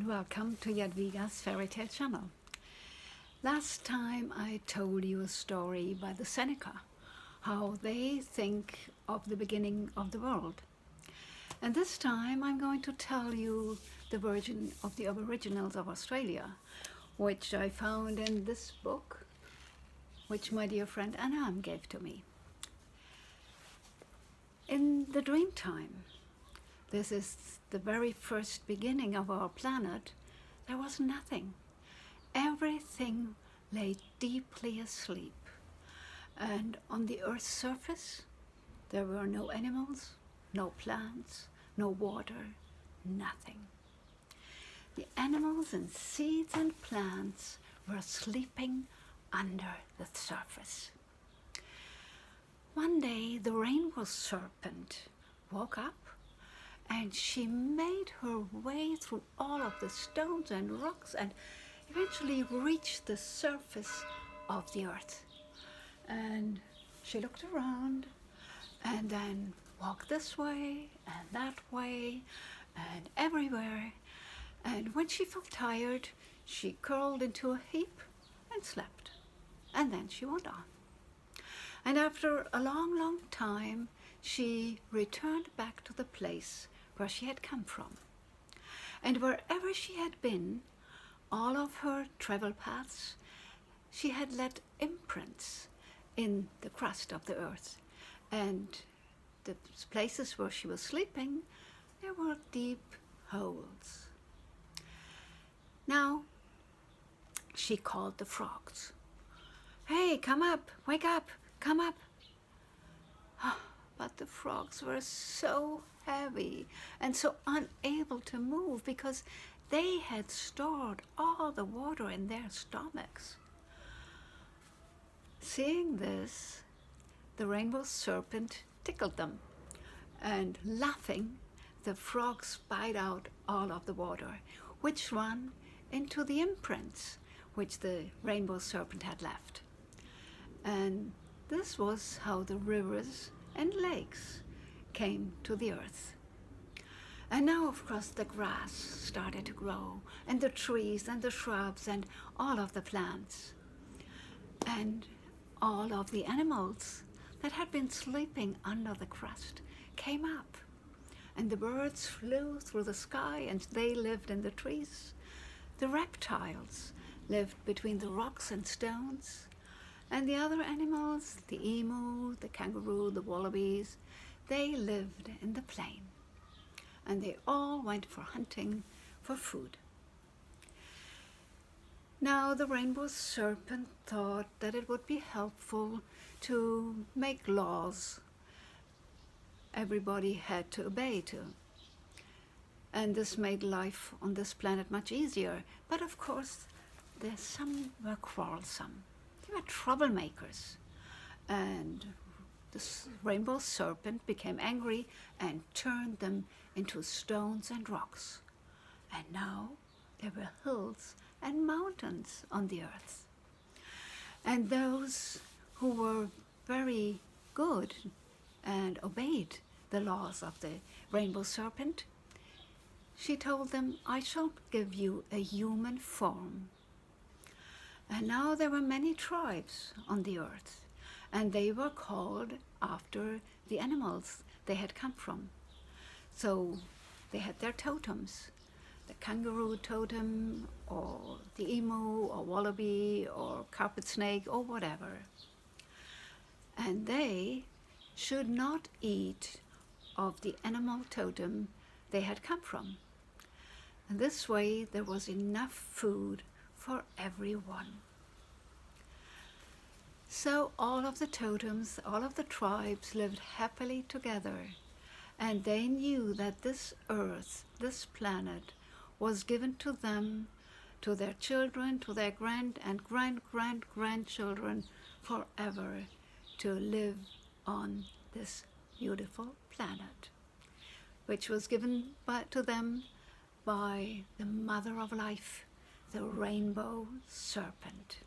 and welcome to Jadwiga's Fairy Tale Channel. Last time I told you a story by the Seneca, how they think of the beginning of the world. And this time I'm going to tell you the version of the Aboriginals of Australia, which I found in this book, which my dear friend Anam gave to me. In the Dreamtime, this is the very first beginning of our planet, there was nothing. Everything lay deeply asleep. And on the Earth's surface, there were no animals, no plants, no water, nothing. The animals and seeds and plants were sleeping under the surface. One day, the Rainbow Serpent woke up and she made her way through all of the stones and rocks and eventually reached the surface of the earth. And she looked around and then walked this way and that way and everywhere. And when she felt tired, she curled into a heap and slept. And then she went on. And after a long, long time, she returned back to the place where she had come from. And wherever she had been, all of her travel paths, she had left imprints in the crust of the earth. And the places where she was sleeping, there were deep holes. Now, she called the frogs. "Hey, come up, wake up, come up." But the frogs were so heavy and so unable to move because they had stored all the water in their stomachs. Seeing this, the Rainbow Serpent tickled them, and laughing, the frogs spied out all of the water, which ran into the imprints which the Rainbow Serpent had left. And this was how the rivers and lakes came to the earth. And now, of course, the grass started to grow, and the trees and the shrubs and all of the plants. And all of the animals that had been sleeping under the crust came up. And the birds flew through the sky and they lived in the trees. The reptiles lived between the rocks and stones. And the other animals, the emu, the kangaroo, the wallabies, they lived in the plain. And they all went for hunting for food. Now the Rainbow Serpent thought that it would be helpful to make laws everybody had to obey to. And this made life on this planet much easier. But of course, some were quarrelsome. They were troublemakers. And the Rainbow Serpent became angry and turned them into stones and rocks. And now there were hills and mountains on the earth. And those who were very good and obeyed the laws of the Rainbow Serpent, she told them, "I shall give you a human form." And now there were many tribes on the earth, and they were called after the animals they had come from. So they had their totems, the kangaroo totem, or the emu, or wallaby, or carpet snake, or whatever. And they should not eat of the animal totem they had come from. And this way there was enough food for everyone. So all of the totems, all of the tribes lived happily together, and they knew that this earth, this planet, was given to them, to their children, to their grand and grandchildren forever, to live on this beautiful planet, which was given to them by the mother of life, the Rainbow Serpent.